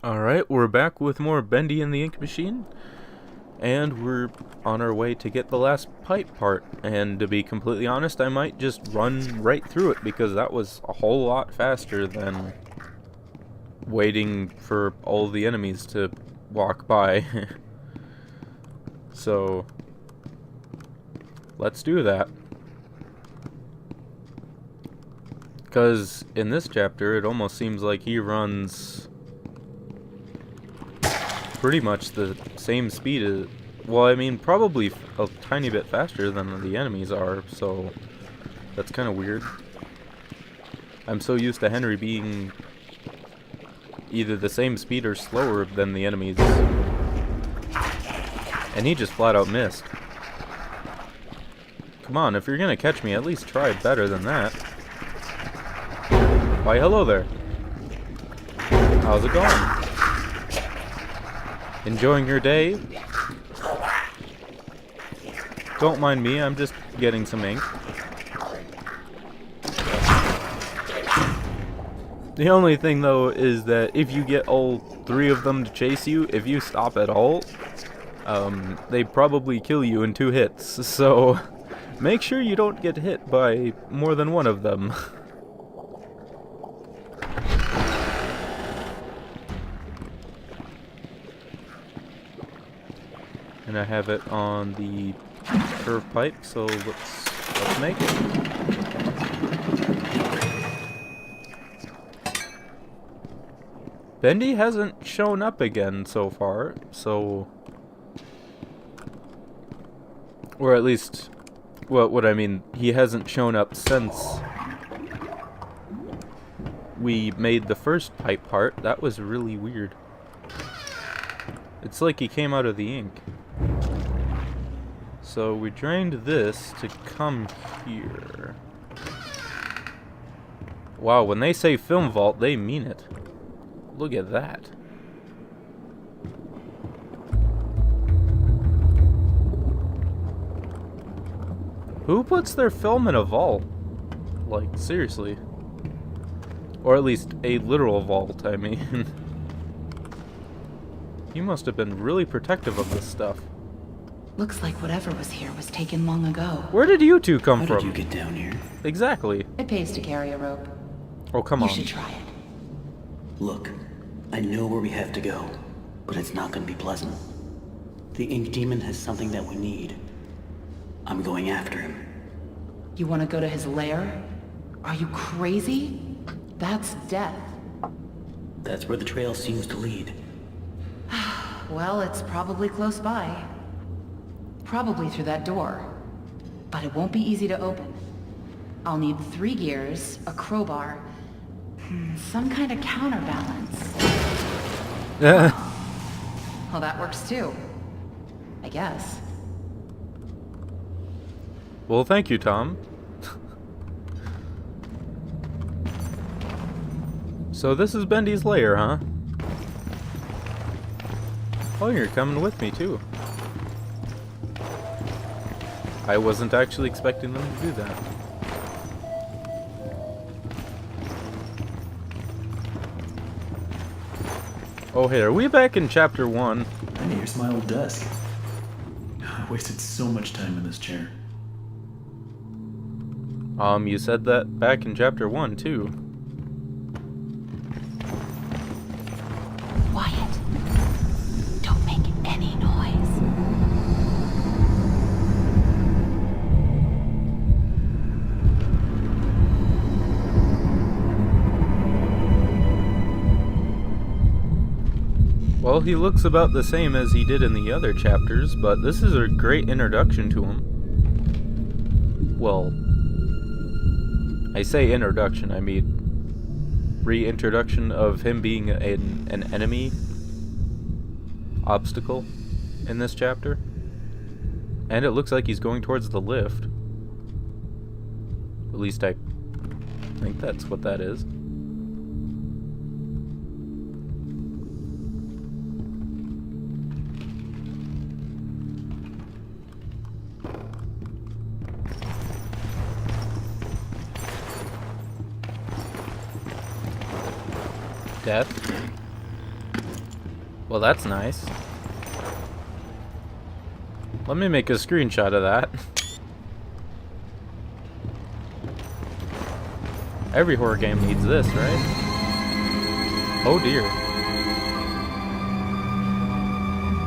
Alright, we're back with more Bendy and the Ink Machine, and we're on our way to get the last pipe part. And to be completely honest, I might just run right through it, because that was a whole lot faster than waiting for all the enemies to walk by. So, let's do that. Because in this chapter, it almost seems like he runs pretty much the same speed as, well, I mean, probably a tiny bit faster than the enemies are, so that's kind of weird. I'm so used to Henry being either the same speed or slower than the enemies, and he just flat out missed. Come on, if you're gonna catch me, at least try better than that. Why, hello there. How's it going? Enjoying your day? Don't mind me, I'm just getting some ink. The only thing though is that if you get all three of them to chase you, if you stop at all, they probably kill you in 2 hits, so make sure you don't get hit by more than one of them. And I have it on the curve pipe, so let's make it. Bendy hasn't shown up again so far, so, or at least, well, what I mean, he hasn't shown up since we made the first pipe part. That was really weird. It's like he came out of the ink. So we drained this to come here. Wow, when they say film vault, they mean it. Look at that. Who puts their film in a vault? Like, seriously. Or at least a literal vault, I mean. You must have been really protective of this stuff. Looks like whatever was here was taken long ago. Where did you two come from? How did you get down here? Exactly. It pays to carry a rope. Oh, come You on. should try it. Look, I know where we have to go, but it's not gonna be pleasant. The Ink Demon has something that we need. I'm going after him. You want to go to his lair? Are you crazy? That's death. That's where the trail seems to lead. Well, it's probably close by. Probably through that door. But it won't be easy to open. I'll need 3 gears, a crowbar, some kind of counterbalance. Well, that works too. I guess. Well, thank you, Tom. So this is Bendy's lair, huh? Oh, you're coming with me, too. I wasn't actually expecting them to do that. Oh, hey, are we back in chapter 1? I need your smile of dusk. I wasted so much time in this chair. You said that back in chapter 1, too. Quiet. Don't make any noise. Well, he looks about the same as he did in the other chapters, but this is a great introduction to him. Well, I say introduction, I mean reintroduction of him being an enemy obstacle in this chapter. And it looks like he's going towards the lift. At least I think that's what that is. Death. Well, that's nice. Let me make a screenshot of that. Every horror game needs this, right? Oh dear.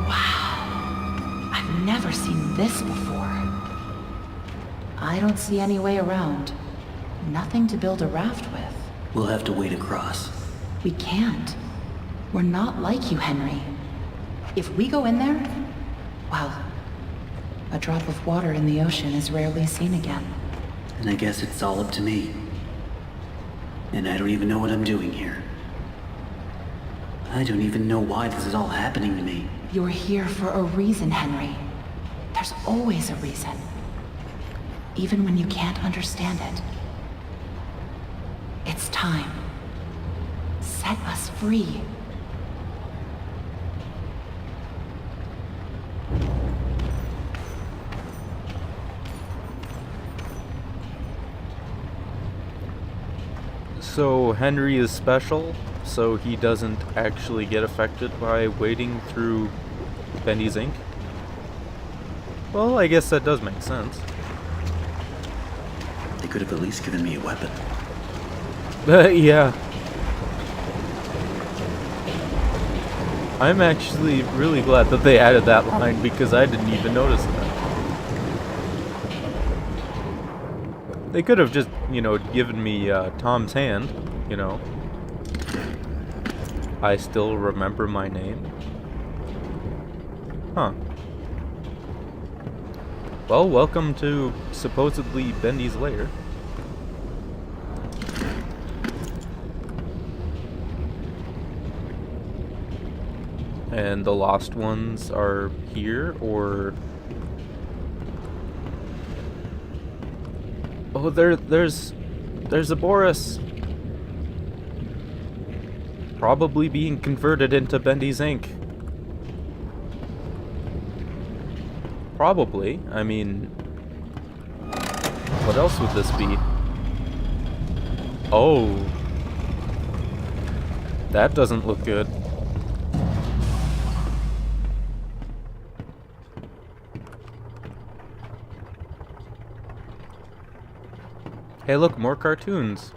Wow. I've never seen this before. I don't see any way around. Nothing to build a raft with. We'll have to wade across. We can't. We're not like you, Henry. If we go in there, well, a drop of water in the ocean is rarely seen again. And I guess it's all up to me. And I don't even know what I'm doing here. I don't even know why this is all happening to me. You're here for a reason, Henry. There's always a reason. Even when you can't understand it. It's time. Set us free. So Henry is special, so he doesn't actually get affected by wading through Bendy's ink? Well, I guess that does make sense. They could have at least given me a weapon. Yeah. I'm actually really glad that they added that line because I didn't even notice that. They could have just, you know, given me Tom's hand, you know. I still remember my name. Huh. Well, welcome to supposedly Bendy's lair. And the lost ones are here, or... Oh, there's a Boris. Probably being converted into Bendy's ink. Probably. I mean, what else would this be? Oh. That doesn't look good. Hey, look, more cartoons.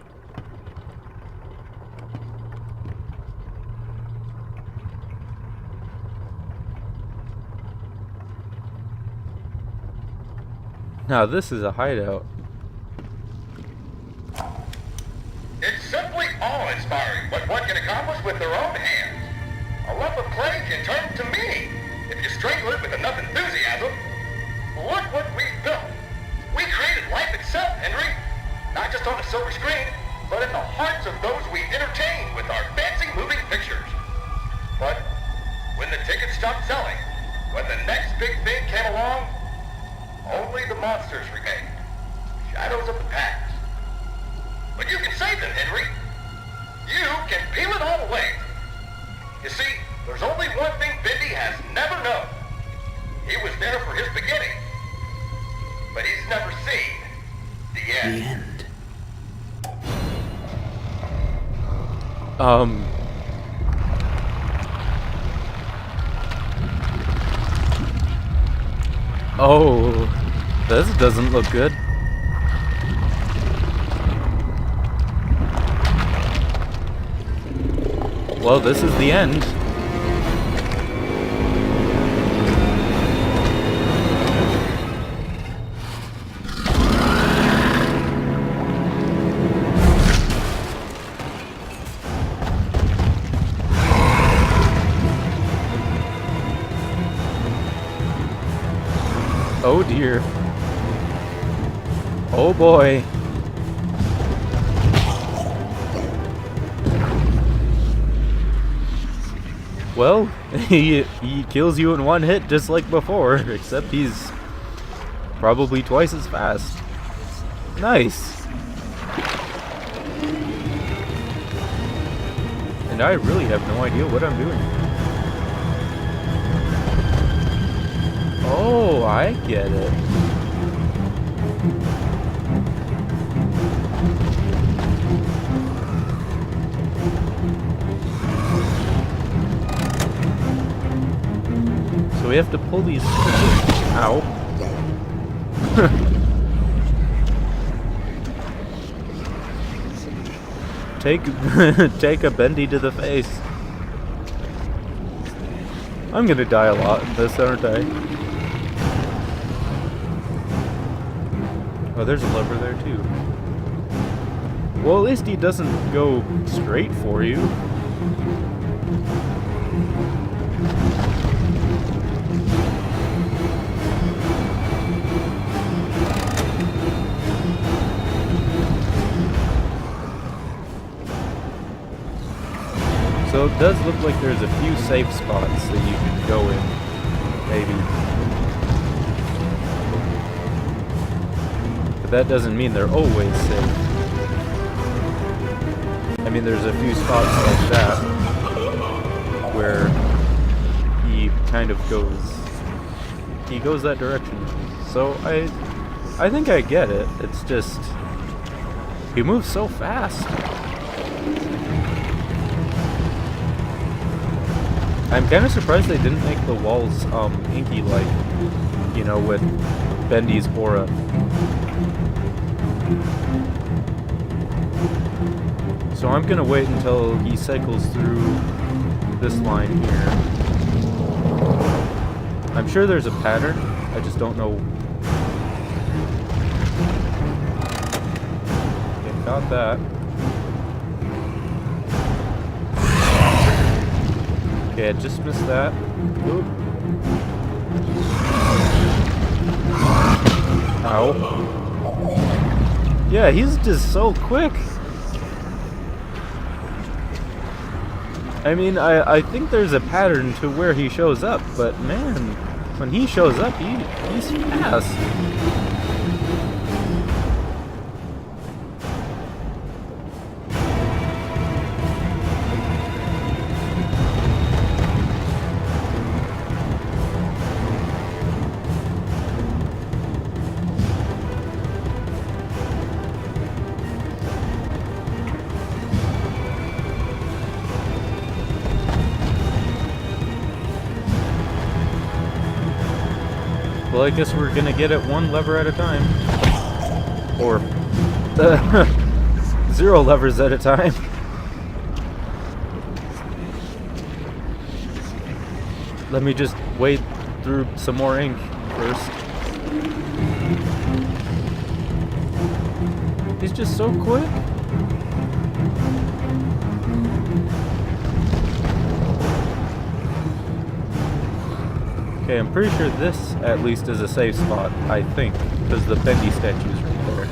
Now this is a hideout. It's simply awe-inspiring what one can accomplish with their own hands. A lump of clay can turn to meaning if you strangle it with enough enthusiasm. Look what we've built. We created life itself, Henry. Not just on a silver screen, but in the hearts of those we entertain with our fancy moving pictures. But when the tickets stopped selling, when the next big thing came along, only the monsters remained. Shadows of the past. But you can save them, Henry. You can peel it all away. You see, there's only one thing Bendy has never known. He was there for his beginning, but he's never seen the end. The end. Oh, this doesn't look good. Well, this is the end. Oh dear. Oh boy. Well, he kills you in one hit just like before, except he's probably twice as fast. Nice. And I really have no idea what I'm doing. Oh, I get it. So we have to pull these... Ow. Take a Bendy to the face. I'm gonna die a lot in this, aren't I? Oh, there's a lever there too. Well, at least he doesn't go straight for you. So it does look like there's a few safe spots that you can go in, maybe. But that doesn't mean they're always safe. I mean, there's a few spots like that where he kind of goes that direction. So I think I get it. It's just he moves so fast. I'm kind of surprised they didn't make the walls inky like, you know, with Bendy's aura. So I'm gonna wait until he cycles through this line here. I'm sure there's a pattern, I just don't know. Okay, got that. Okay, I just missed that. Oop. Ow. Yeah, he's just so quick. I mean, I think there's a pattern to where he shows up, but man, when he shows up, he's fast. Well, I guess we're gonna get it one lever at a time. Or 0 levers at a time. Let me just wade through some more ink first. He's just so quick. Okay, I'm pretty sure this, at least, is a safe spot, I think, because the Bendy statue's right there.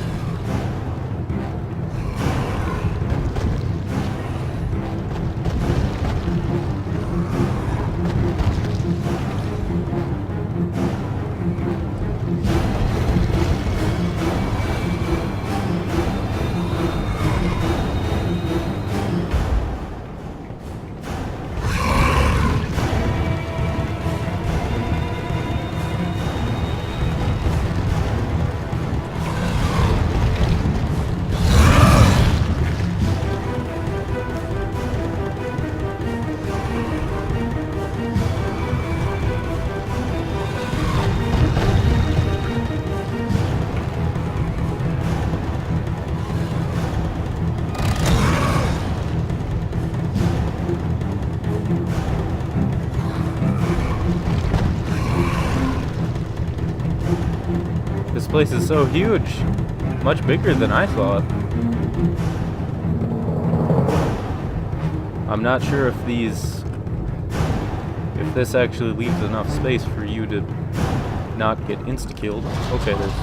This place is so huge. Much bigger than I thought. I'm not sure if this actually leaves enough space for you to not get insta-killed. Okay, there's...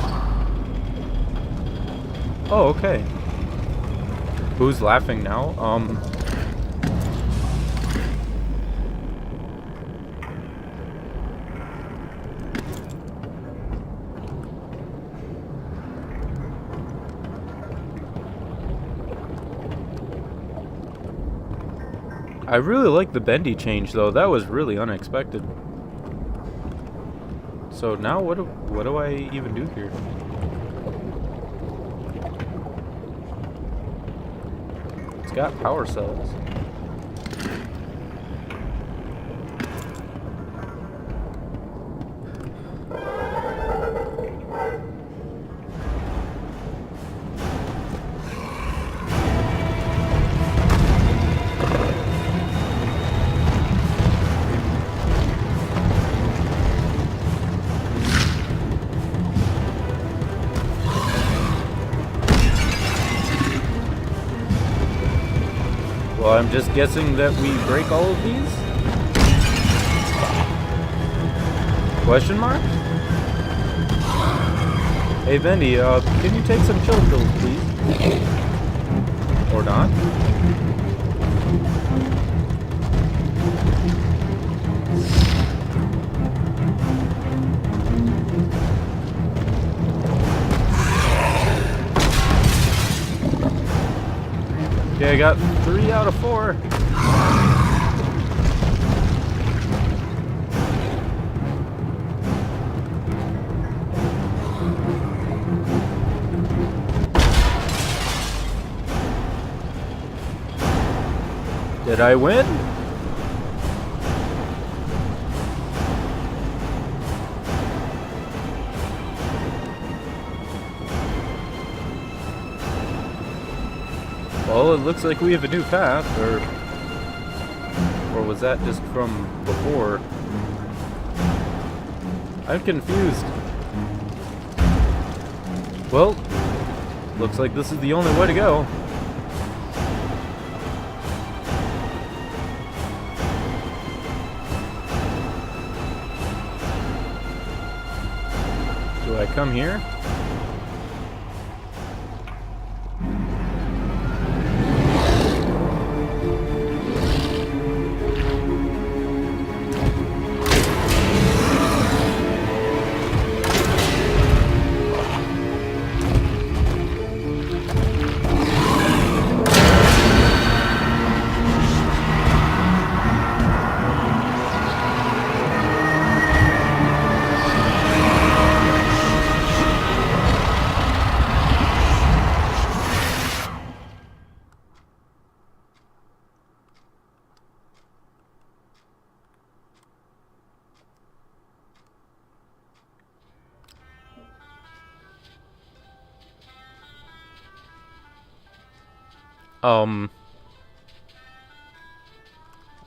Oh, okay. Who's laughing now? I really like the Bendy change, though. That was really unexpected. So now what do I even do here? It's got power cells. I'm just guessing that we break all of these? Question mark? Hey Bendy, can you take some chill pills, please? Or not? Okay, I got 3 out of 4. Did I win? Well, it looks like we have a new path, or was that just from before? I'm confused. Well, looks like this is the only way to go. Do I come here?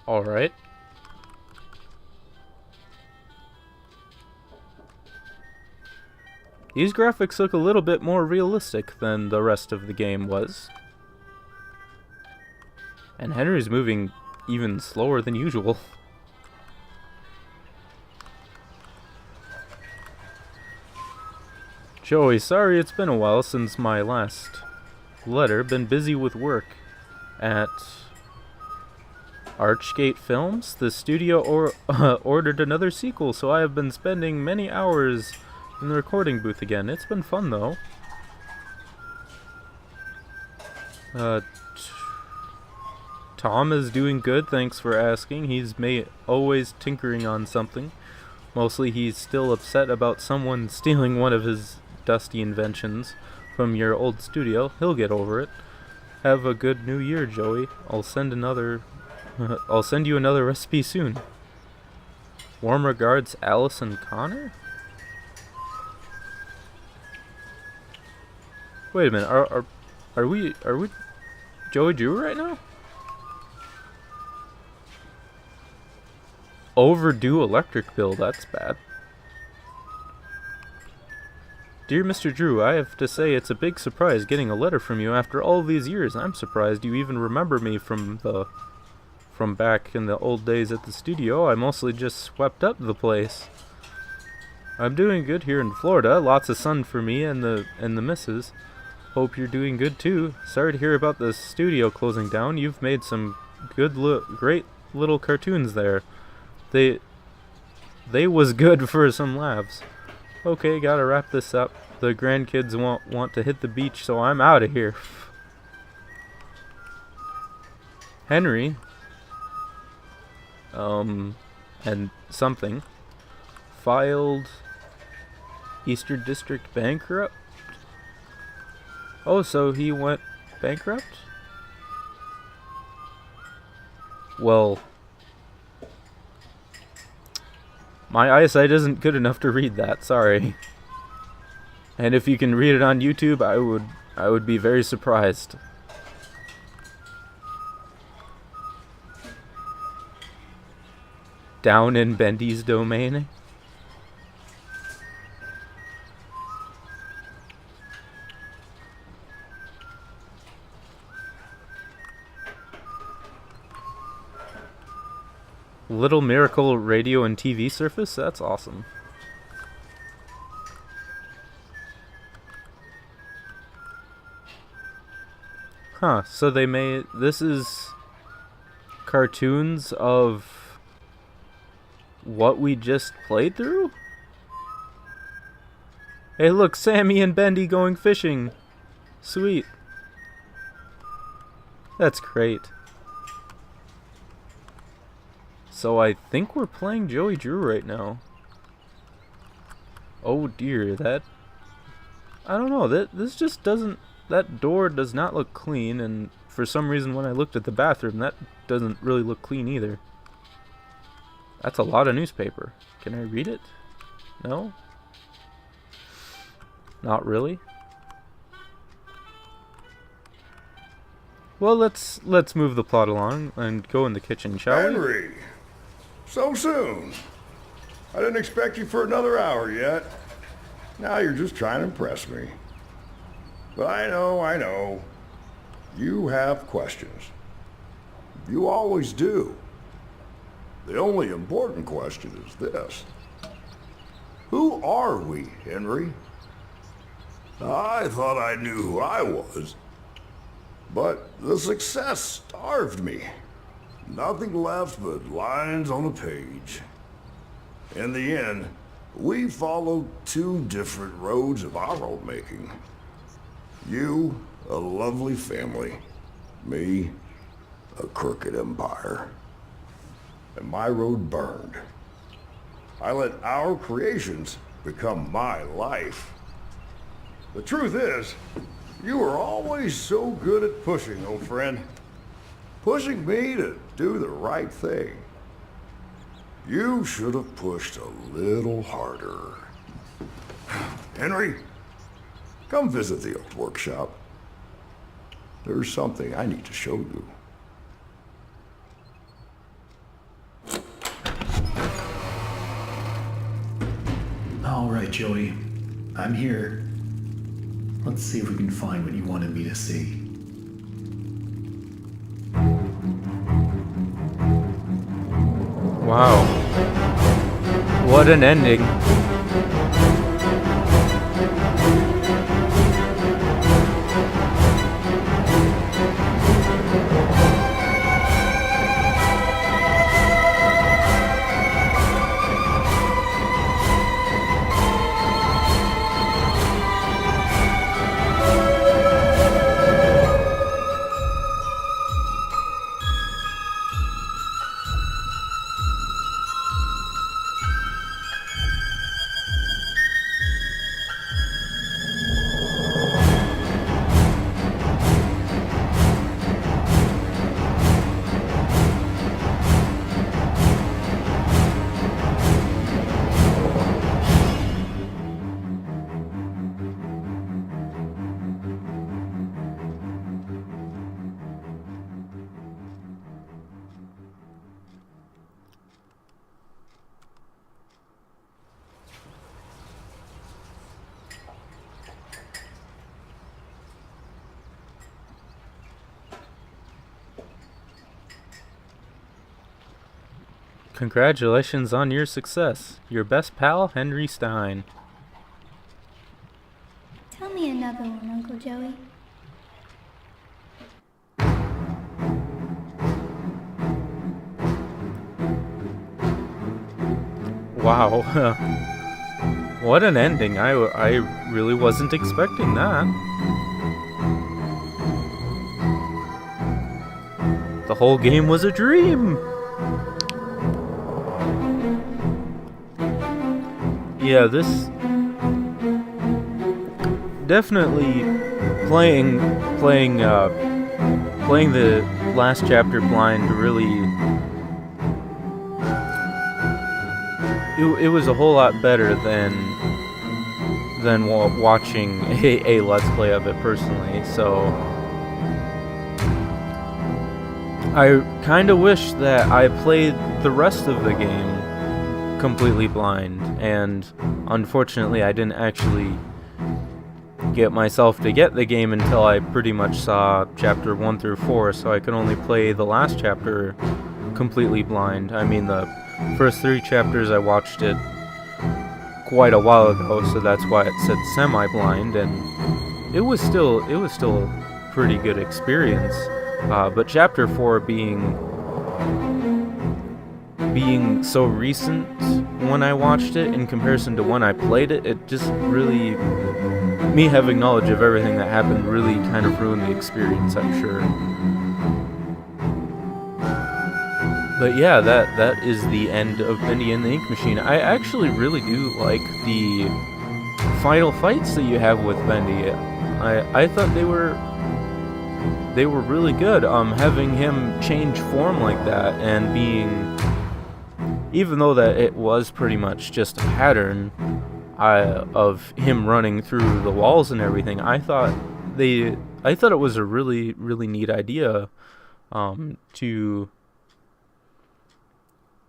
Alright. These graphics look a little bit more realistic than the rest of the game was. And Henry's moving even slower than usual. Joey, sorry it's been a while since my last letter. Been busy with work at Archgate Films. The studio ordered another sequel, so I have been spending many hours in the recording booth again. It's been fun though. Tom is doing good, thanks for asking. He's always tinkering on something. Mostly he's still upset about someone stealing one of his dusty inventions from your old studio. He'll get over it. Have a good new year, Joey. I'll send you another recipe soon. Warm regards, Allison Connor? Wait a minute, are we Joey Drew right now? Overdue electric bill, that's bad. Dear Mr. Drew, I have to say it's a big surprise getting a letter from you after all these years. I'm surprised you even remember me from back in the old days at the studio. I mostly just swept up the place. I'm doing good here in Florida. Lots of sun for me and the missus. Hope you're doing good too. Sorry to hear about the studio closing down. You've made some great little cartoons there. They was good for some laughs. Okay, gotta wrap this up. The grandkids want to hit the beach, so I'm out of here. Henry. And something. Filed Eastern District bankrupt? Oh, so he went bankrupt? Well, my eyesight isn't good enough to read that, sorry. And if you can read it on YouTube, I would be very surprised. Down in Bendy's domain. Little Miracle radio and TV surface? That's awesome. Huh, so they made... This is cartoons of what we just played through? Hey look, Sammy and Bendy going fishing. Sweet. That's great. So I think we're playing Joey Drew right now. Oh dear, that... I don't know, this just doesn't... That door does not look clean, and for some reason when I looked at the bathroom, that doesn't really look clean either. That's a lot of newspaper. Can I read it? No? Not really? Well, let's move the plot along and go in the kitchen, shall we? Henry! So soon? I didn't expect you for another hour yet. Now you're just trying to impress me. But I know. You have questions. You always do. The only important question is this. Who are we, Henry? I thought I knew who I was. But the success starved me. Nothing left but lines on a page. In the end, we followed two different roads of our own making. You, a lovely family. Me, a crooked empire. And my road burned. I let our creations become my life. The truth is, you were always so good at pushing, old friend. Pushing me to do the right thing. You should have pushed a little harder. Henry, come visit the old workshop. There's something I need to show you. All right, Joey. I'm here. Let's see if we can find what you wanted me to see. Wow. What an ending. Congratulations on your success. Your best pal, Henry Stein. Tell me another one, Uncle Joey. Wow. What an ending. I really wasn't expecting that. The whole game was a dream. Yeah, this definitely playing the last chapter blind really it was a whole lot better than watching a let's play of it personally. So I kind of wish that I played the rest of the game completely blind, and unfortunately I didn't actually get myself to get the game until I pretty much saw chapter 1 through 4, so I could only play the last chapter completely blind. I mean, the first 3 chapters I watched it quite a while ago, so that's why it said semi-blind, and it was still a pretty good experience. But chapter 4 being so recent when I watched it in comparison to when I played it, it just really, me having knowledge of everything that happened really kind of ruined the experience, I'm sure. But yeah, that is the end of Bendy and the Ink Machine. I actually really do like the final fights that you have with Bendy. I thought they were really good. Having him change form like that and being, even though that it was pretty much just a pattern of him running through the walls and everything, I thought it was a really, really neat idea.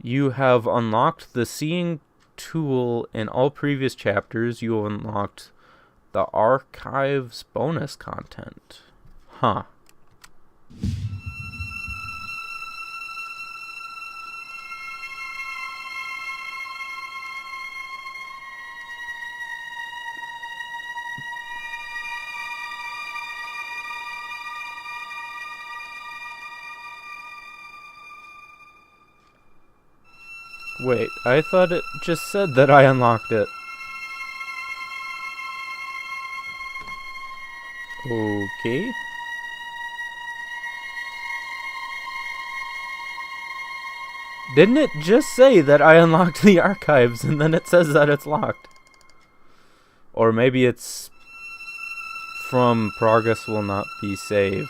You have unlocked the seeing tool in all previous chapters. You have unlocked the archives bonus content. Huh. Wait, I thought it just said that I unlocked it. Okay. Didn't it just say that I unlocked the archives and then it says that it's locked? Or maybe it's from progress will not be saved.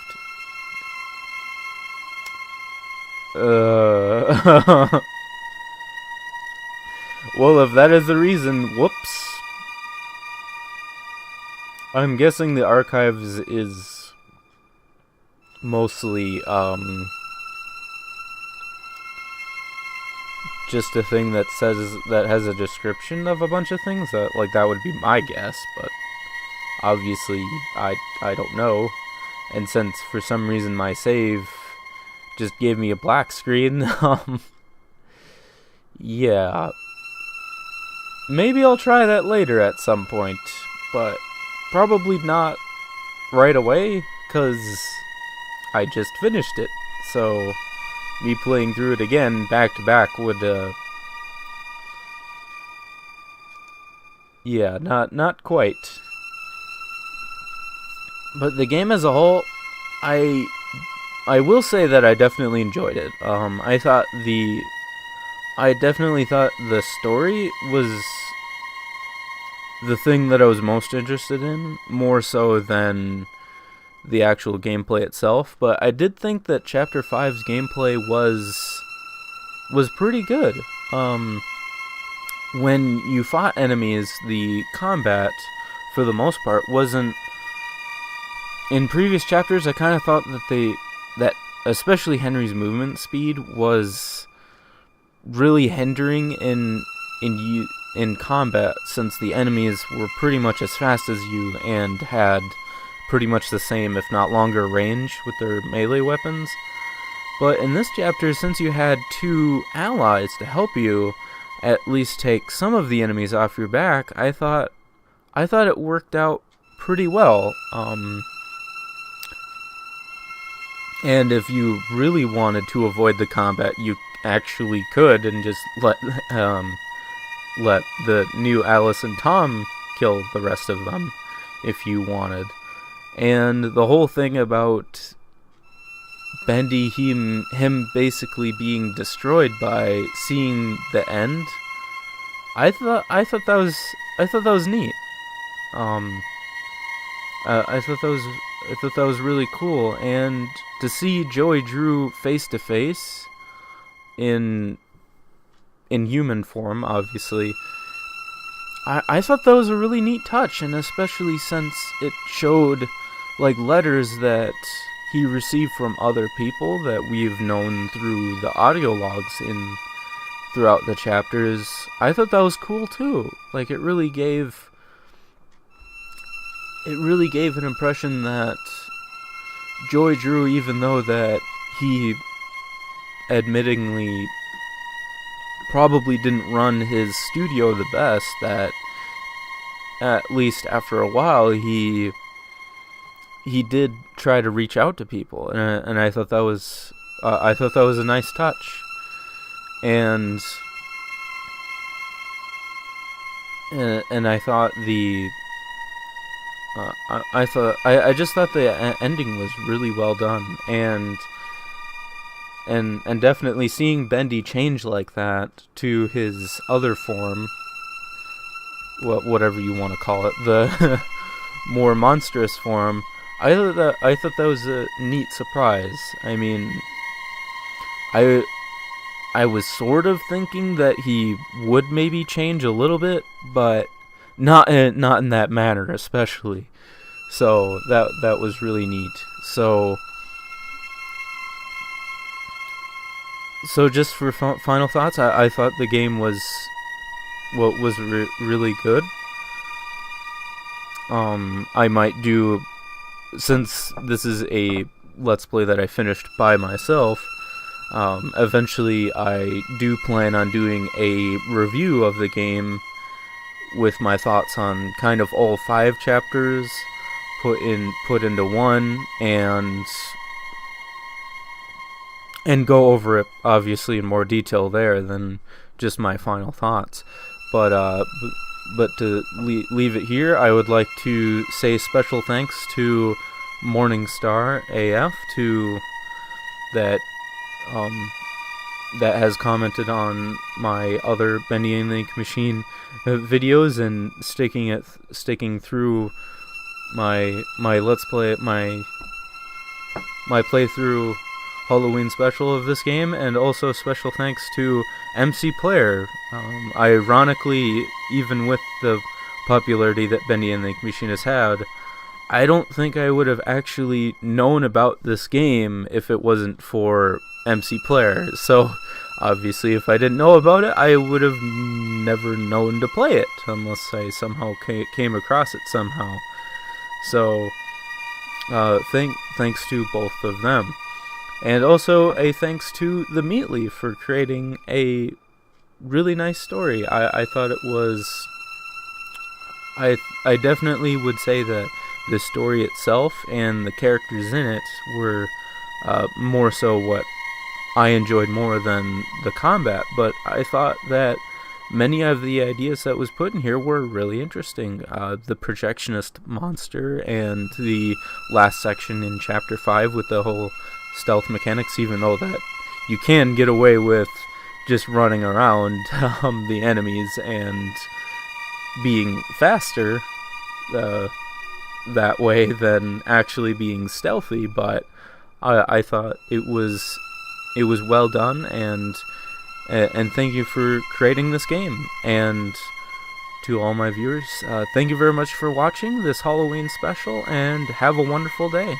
Well, if that is the reason, whoops. I'm guessing the archives is mostly, just a thing that has a description of a bunch of things. That would be my guess, but obviously I don't know. And since for some reason my save just gave me a black screen, yeah. Maybe I'll try that later at some point, but probably not right away, because I just finished it, so me playing through it again back to back would, yeah, not quite. But the game as a whole, I will say that I definitely enjoyed it. I definitely thought the story was the thing that I was most interested in, more so than the actual gameplay itself, but I did think that Chapter 5's gameplay was pretty good. When you fought enemies, the combat, for the most part, wasn't... In previous chapters, I kind of thought that especially Henry's movement speed was really hindering in combat, since the enemies were pretty much as fast as you and had pretty much the same, if not longer, range with their melee weapons. But in this chapter, since you had 2 allies to help you at least take some of the enemies off your back, I thought it worked out pretty well. And if you really wanted to avoid the combat, you actually could and just let the new Alice and Tom kill the rest of them if you wanted. And the whole thing about Bendy, him basically being destroyed by seeing the end, I thought that was neat. I thought that was really cool, and to see Joey Drew face to face in human form, obviously, I thought that was a really neat touch, and especially since it showed like letters that he received from other people that we've known through the audio logs throughout the chapters. I thought that was cool too. Like, it really gave an impression that Joey Drew, even though that he admittingly probably didn't run his studio the best, that at least after a while he did try to reach out to people, and I thought that was a nice touch. And I thought I just thought the ending was really well done, and definitely seeing Bendy change like that to his other form, whatever you want to call it, the more monstrous form. I thought that was a neat surprise. I mean, I was sort of thinking that he would maybe change a little bit, but not in that manner, especially. So that was really neat. So just for final thoughts, I thought the game was really good. I might do, since this is a Let's Play that I finished by myself, eventually I do plan on doing a review of the game with my thoughts on kind of all 5 chapters put into one, and go over it obviously in more detail there than just my final thoughts. But to leave it here, I would like to say special thanks to Morningstar AF that has commented on my other Bendy and the Ink Machine videos, and sticking through my Let's Play, my playthrough Halloween special of this game. And also special thanks to MC Player. Ironically, even with the popularity that Bendy and the Ink Machine has had, I don't think I would have actually known about this game if it wasn't for MC Player. So, obviously, if I didn't know about it, I would have never known to play it, unless I somehow came across it somehow. So, thanks to both of them. And also a thanks to the Meatly for creating a really nice story. I thought it was... I definitely would say that the story itself and the characters in it were more so what I enjoyed more than the combat, but I thought that many of the ideas that was put in here were really interesting. The projectionist monster, and the last section in Chapter 5 with the whole stealth mechanics, even though that you can get away with just running around the enemies and being faster that way than actually being stealthy, but I thought it was well done, and thank you for creating this game. And to all my viewers, thank you very much for watching this Halloween special, and have a wonderful day.